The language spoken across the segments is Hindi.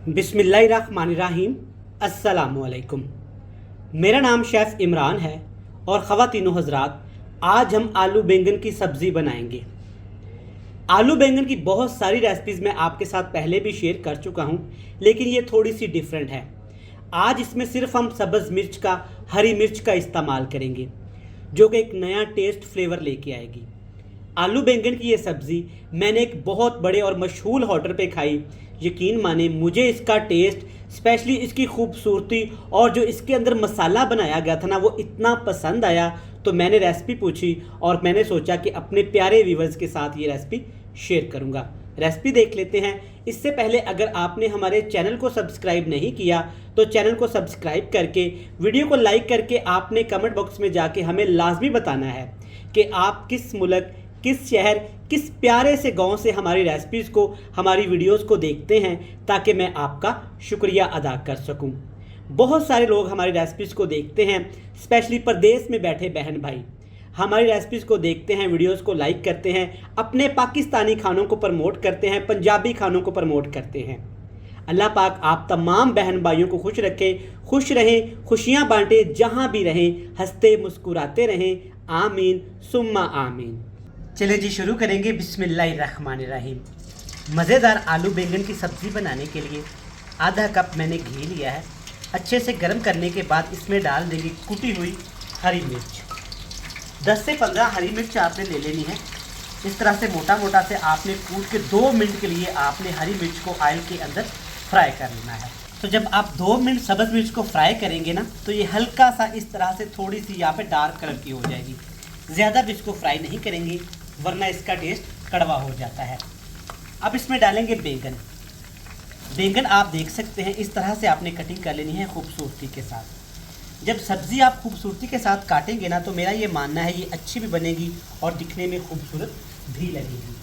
बिस्मिल्लाहिर्रहमानिर्रहीम। अस्सलामुअलैकुम। मेरा नाम शेफ़ इमरान है और ख़वातीनो हज़रात, आज हम आलू बैंगन की सब्ज़ी बनाएंगे। आलू बैंगन की बहुत सारी रेसिपीज़ मैं आपके साथ पहले भी शेयर कर चुका हूँ, लेकिन ये थोड़ी सी डिफरेंट है। आज इसमें सिर्फ हम सब्ज़ मिर्च का, हरी मिर्च का इस्तेमाल करेंगे, जो कि एक नया टेस्ट फ्लेवर लेके आएगी। आलू बैंगन की ये सब्ज़ी मैंने एक बहुत बड़े और मशहूर होटल पे खाई। यकीन माने, मुझे इसका टेस्ट, स्पेशली इसकी खूबसूरती और जो इसके अंदर मसाला बनाया गया था ना, वो इतना पसंद आया। तो मैंने रेसिपी पूछी और मैंने सोचा कि अपने प्यारे व्यूवर्स के साथ ये रेसिपी शेयर करूँगा। रेसिपी देख लेते हैं। इससे पहले अगर आपने हमारे चैनल को सब्सक्राइब नहीं किया तो चैनल को सब्सक्राइब करके, वीडियो को लाइक करके आपने कमेंट बॉक्स में जाके हमें लाजमी बताना है कि आप किस मुल्क, किस शहर, किस प्यारे से गांव से हमारी रेसिपीज़ को, हमारी वीडियोस को देखते हैं, ताकि मैं आपका शुक्रिया अदा कर सकूं। बहुत सारे लोग हमारी रेसिपीज़ को देखते हैं, स्पेशली परदेश में बैठे बहन भाई हमारी रेसिपीज़ को देखते हैं, वीडियोस को लाइक करते हैं, अपने पाकिस्तानी खानों को प्रमोट करते हैं, पंजाबी खानों को प्रमोट करते हैं। अल्लाह पाक आप तमाम बहन भाइयों को खुश रखे, खुश रहें, खुशियाँ बांटे, जहाँ भी रहें हंसते मुस्कुराते रहें। आमीन सुम्मा आमीन। चलिए जी, शुरू करेंगे। बिस्मिल्लाहिर्रहमानिर्रहीम। मज़ेदार आलू बैंगन की सब्ज़ी बनाने के लिए आधा कप मैंने घी लिया है। अच्छे से गर्म करने के बाद इसमें डाल देंगे कुटी हुई हरी मिर्च। 10 से 15 हरी मिर्च आपने ले लेनी है। इस तरह से मोटा मोटा से आपने कूट के 2 मिनट के लिए आपने हरी मिर्च को ऑयल के अंदर फ्राई कर लेना है। तो जब आप 2 मिनट सब्ज़ मिर्च को फ्राई करेंगे ना, तो ये हल्का सा इस तरह से थोड़ी सी यहाँ पे डार्क कलर की हो जाएगी। ज़्यादा भी इसको फ्राई नहीं करेंगे, वरना इसका टेस्ट कड़वा हो जाता है। अब इसमें डालेंगे बैंगन। बैंगन आप देख सकते हैं, इस तरह से आपने कटिंग कर लेनी है खूबसूरती के साथ। जब सब्ज़ी आप खूबसूरती के साथ काटेंगे ना, तो मेरा ये मानना है ये अच्छी भी बनेगी और दिखने में खूबसूरत भी लगेगी।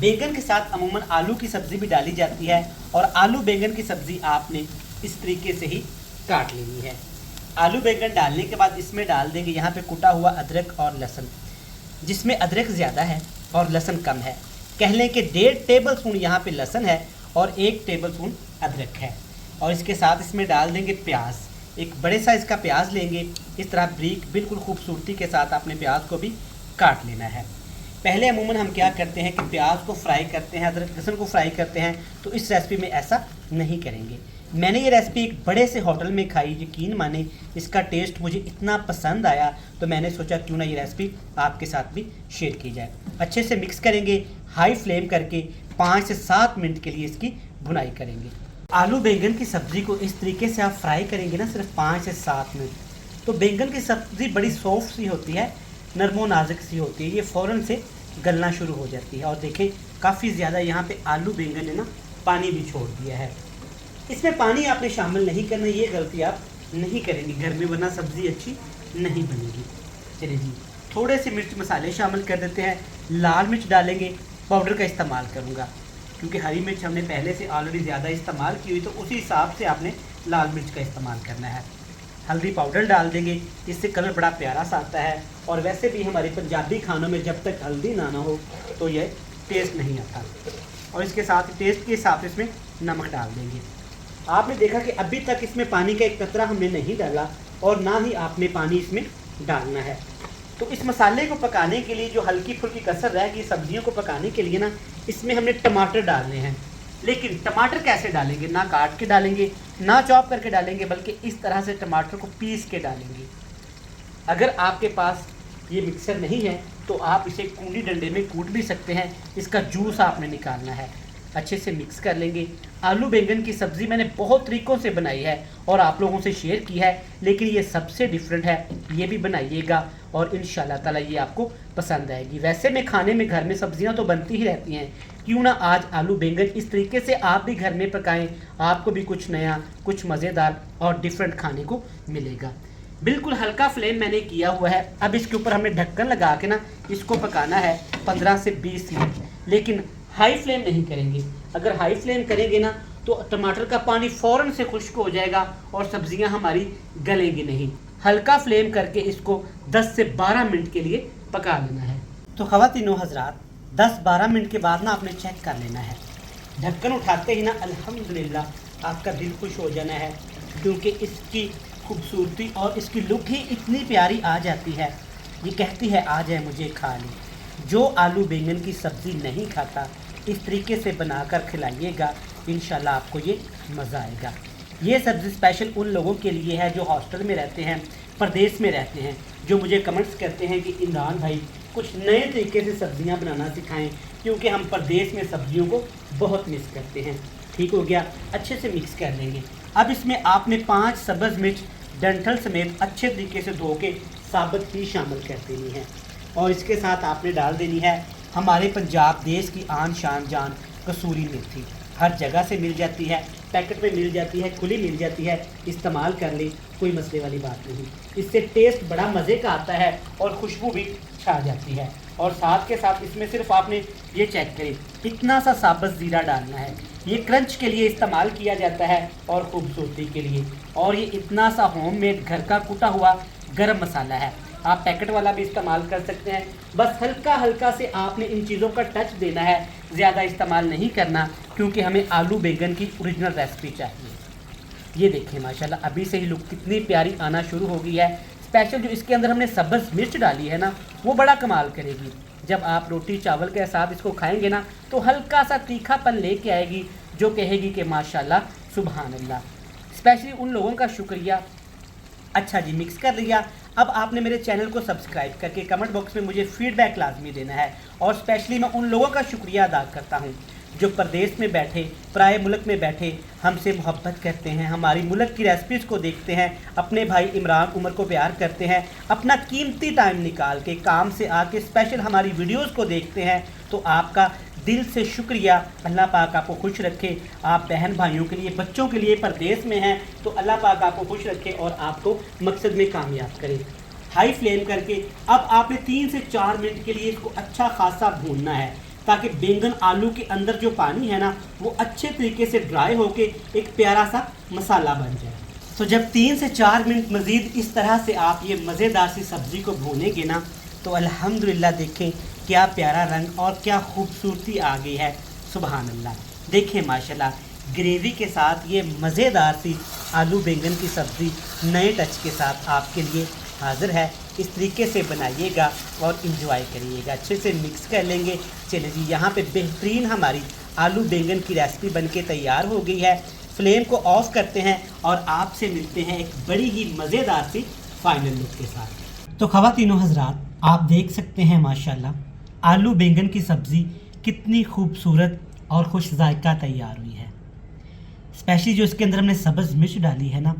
बैंगन के साथ अमूमन आलू की सब्ज़ी भी डाली जाती है, और आलू बैंगन की सब्ज़ी आपने इस तरीके से ही काट लेनी है। आलू बैंगन डालने के बाद इसमें डाल देंगे यहाँ पे कुटा हुआ अदरक और लहसुन, जिसमें अदरक ज़्यादा है और लहसुन कम है। कह लें कि 1.5 टेबल स्पून यहाँ पे लहसुन है और 1 टेबल स्पून अदरक है। और इसके साथ इसमें डाल देंगे प्याज। एक बड़े साइज़ का प्याज लेंगे, इस तरह ब्रीक बिल्कुल खूबसूरती के साथ अपने प्याज को भी काट लेना है। पहले अमूमन हम क्या करते हैं कि प्याज को फ्राई करते हैं, अदरक लहसुन को फ्राई करते हैं, तो इस रेसिपी में ऐसा नहीं करेंगे। मैंने ये रेसिपी एक बड़े से होटल में खाई। यकीन माने, इसका टेस्ट मुझे इतना पसंद आया, तो मैंने सोचा क्यों ना ये रेसिपी आपके साथ भी शेयर की जाए। अच्छे से मिक्स करेंगे, हाई फ्लेम करके 5 से 7 मिनट के लिए इसकी भुनाई करेंगे। आलू बैंगन की सब्ज़ी को इस तरीके से आप फ्राई करेंगे ना, सिर्फ 5 से 7 मिनट, तो बैंगन की सब्ज़ी बड़ी सॉफ्ट सी होती है, नरमो नाजुक सी होती है, ये फ़ौरन से गलना शुरू हो जाती है। और देखें, काफ़ी ज़्यादा यहाँ पे आलू बैंगन ने ना पानी भी छोड़ दिया है। इसमें पानी आपने शामिल नहीं करना, ये गलती आप नहीं करेंगे घर में, वरना सब्ज़ी अच्छी नहीं बनेगी। चलिए जी, थोड़े से मिर्च मसाले शामिल कर देते हैं। लाल मिर्च डालेंगे, पाउडर का इस्तेमाल करूँगा, क्योंकि हरी मिर्च हमने पहले से ऑलरेडी ज़्यादा इस्तेमाल की हुई, तो उसी हिसाब से आपने लाल मिर्च का इस्तेमाल करना है। हल्दी पाउडर डाल देंगे, इससे कलर बड़ा प्यारा सा आता है। और वैसे भी हमारे पंजाबी खानों में जब तक हल्दी ना हो तो ये टेस्ट नहीं आता। और इसके साथ टेस्ट के हिसाब से इसमें नमक डाल देंगे। आपने देखा कि अभी तक इसमें पानी का एक कतरा हमने नहीं डाला, और ना ही आपने पानी इसमें डालना है। तो इस मसाले को पकाने के लिए जो हल्की फुल्की कसर रह गई सब्जियों को पकाने के लिए ना, इसमें हमने टमाटर डालने हैं। लेकिन टमाटर कैसे डालेंगे? ना काट के डालेंगे, ना चॉप करके डालेंगे, बल्कि इस तरह से टमाटर को पीस के डालेंगे। अगर आपके पास ये मिक्सर नहीं है तो आप इसे कूंडी डंडे में कूट भी सकते हैं। इसका जूस आपने निकालना है। अच्छे से मिक्स कर लेंगे। आलू बैंगन की सब्ज़ी मैंने बहुत तरीक़ों से बनाई है और आप लोगों से शेयर की है, लेकिन ये सबसे डिफरेंट है। ये भी बनाइएगा और इंशाल्लाह ताला ये आपको पसंद आएगी। वैसे में खाने में घर में सब्जियां तो बनती ही रहती हैं, क्यों ना आज आलू बैंगन इस तरीके से आप भी घर में पकाएं, आपको भी कुछ नया, कुछ मज़ेदार और डिफरेंट खाने को मिलेगा। बिल्कुल हल्का फ्लेम मैंने किया हुआ है। अब इसके ऊपर हमें ढक्कन लगा के ना इसको पकाना है 15 से 20 मिनट, लेकिन हाई फ्लेम नहीं करेंगे। अगर हाई फ्लेम करेंगे ना, तो टमाटर का पानी फ़ौरन से खुश्क हो जाएगा और सब्जियां हमारी गलेंगी नहीं। हल्का फ्लेम करके इसको 10 से 12 मिनट के लिए पका लेना है। तो ख़वातीनो हज़रात, 10-12 मिनट के बाद ना आपने चेक कर लेना है। ढक्कन उठाते ही ना अल्हम्दुलिल्लाह आपका दिल खुश हो जाना है, क्योंकि इसकी खूबसूरती और इसकी लुक ही इतनी प्यारी आ जाती है। ये कहती है आ जाए मुझे खा ले। जो आलू बैंगन की सब्ज़ी नहीं खाता, इस तरीके से बनाकर खिलाइएगा, इंशाल्लाह आपको ये मज़ा आएगा। ये सब्ज़ी स्पेशल उन लोगों के लिए है जो हॉस्टल में रहते हैं, परदेश में रहते हैं, जो मुझे कमेंट्स करते हैं कि इमरान भाई कुछ नए तरीके से सब्ज़ियां बनाना सिखाएं, क्योंकि हम परदेश में सब्ज़ियों को बहुत मिस करते हैं। ठीक हो गया, अच्छे से मिक्स कर लेंगे। अब इसमें आपने 5 सब्ज़ मिर्च डंठल समेत अच्छे तरीके से धो के साबुत ही शामिल कर देनी है, और इसके साथ आपने डाल देनी है हमारे पंजाब देश की आन शान जान कसूरी मेथी। हर जगह से मिल जाती है, पैकेट में मिल जाती है, खुली मिल जाती है, इस्तेमाल कर ले, कोई मसले वाली बात नहीं। इससे टेस्ट बड़ा मज़े का आता है और खुशबू भी छा जाती है। और साथ के साथ इसमें सिर्फ आपने ये चेक करें, इतना सा साबुत ज़ीरा डालना है। ये क्रंच के लिए इस्तेमाल किया जाता है और ख़ूबसूरती के लिए। और ये इतना सा होममेड घर का कुटा हुआ गरम मसाला है, आप पैकेट वाला भी इस्तेमाल कर सकते हैं। बस हल्का हल्का से आपने इन चीज़ों का टच देना है, ज़्यादा इस्तेमाल नहीं करना, क्योंकि हमें आलू बैंगन की ओरिजिनल रेसिपी चाहिए। ये देखिए माशाल्लाह अभी से ही लुक कितनी प्यारी आना शुरू हो गई है। स्पेशल जो इसके अंदर हमने सब्ज़ मिर्च डाली है ना, वो बड़ा कमाल करेगी। जब आप रोटी चावल के साथ इसको खाएंगे ना, तो हल्का सा तीखापन लेके आएगी, जो कहेगी कि माशाल्लाह सुभान अल्लाह। स्पेशली उन लोगों का शुक्रिया। अच्छा जी, मिक्स कर लिया। अब आपने मेरे चैनल को सब्सक्राइब करके कमेंट बॉक्स में मुझे फीडबैक लाजमी देना है। और स्पेशली मैं उन लोगों का शुक्रिया अदा करता हूँ जो परदेश में बैठे, पराए मुल्क में बैठे हमसे मोहब्बत करते हैं, हमारी मुल्क की रेसिपीज़ को देखते हैं, अपने भाई इमरान उमर को प्यार करते हैं, अपना कीमती टाइम निकाल के काम से आके स्पेशल हमारी वीडियोज़ को देखते हैं। तो आपका दिल से शुक्रिया। अल्लाह पाक आपको खुश रखे। आप बहन भाइयों के लिए, बच्चों के लिए परदेश में हैं, तो अल्लाह पाक आपको खुश रखे और आपको मकसद में कामयाब करे। हाई फ्लेम करके अब आपने 3 से 4 मिनट के लिए इसको अच्छा खासा भूनना है, ताकि बैंगन आलू के अंदर जो पानी है ना, वो अच्छे तरीके से ड्राई होके एक प्यारा सा मसाला बन जाए। तो जब 3 से 4 मिनट मज़ीद इस तरह से आप ये मज़ेदार सी सब्ज़ी को भूनेंगे ना, तो अल्हम्दुलिल्लाह देखें क्या प्यारा रंग और क्या खूबसूरती आ गई है। सुभान अल्लाह। देखें माशाल्लाह ग्रेवी के साथ ये मज़ेदार सी आलू बैंगन की सब्ज़ी नए टच के साथ आपके लिए हाज़िर है। इस तरीके से बनाइएगा और इंजॉय करिएगा। अच्छे से मिक्स कर लेंगे। चलिए जी, यहाँ पे बेहतरीन हमारी आलू बैंगन की रेसिपी बनके तैयार हो गई है। फ्लेम को ऑफ करते हैं और आपसे मिलते हैं एक बड़ी ही मज़ेदार सी फाइनल लुक के साथ। तो ख़वातीनो हज़रात, आप देख सकते हैं माशाल्लाह आलू बैंगन की सब्ज़ी कितनी खूबसूरत और खुश जायका तैयार हुई है। स्पेशली जो इसके अंदर हमने सब्ज़ मिर्च डाली है ना,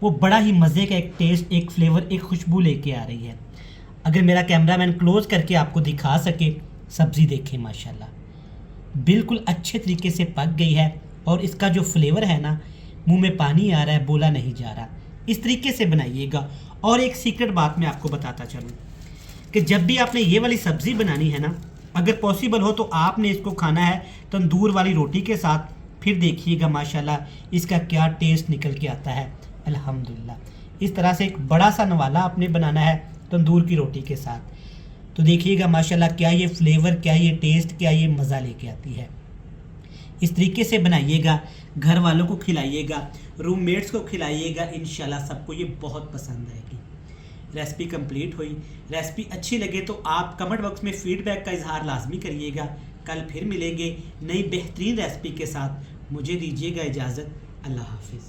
वो बड़ा ही मज़े का एक टेस्ट, एक फ्लेवर, एक खुशबू लेके आ रही है। अगर मेरा कैमरामैन क्लोज करके आपको दिखा सके, सब्ज़ी देखें माशाल्लाह बिल्कुल अच्छे तरीके से पक गई है और इसका जो फ्लेवर है ना, मुंह में पानी आ रहा है, बोला नहीं जा रहा। इस तरीके से बनाइएगा। और एक सीक्रेट बात मैं आपको बताता चलूँ कि जब भी आपने ये वाली सब्ज़ी बनानी है ना, अगर पॉसिबल हो तो आपने इसको खाना है तंदूर वाली रोटी के साथ। फिर देखिएगा माशाल्लाह इसका क्या टेस्ट निकल के आता है। अल्हम्दुलिल्लाह इस तरह से एक बड़ा सा नवाला आपने बनाना है तंदूर की रोटी के साथ। तो देखिएगा माशाल्लाह क्या ये फ्लेवर, क्या ये टेस्ट, क्या ये मज़ा लेके आती है। इस तरीके से बनाइएगा, घर वालों को खिलाइएगा, रूममेट्स को खिलाइएगा, इंशाल्लाह सबको ये बहुत पसंद आएगी। रेसिपी कंप्लीट हुई। रेसिपी अच्छी लगे तो आप कमेंट बॉक्स में फ़ीडबैक का इजहार लाजमी करिएगा। कल फिर मिलेंगे नई बेहतरीन रेसिपी के साथ। मुझे दीजिएगा इजाज़त। अल्लाह हाफिज़।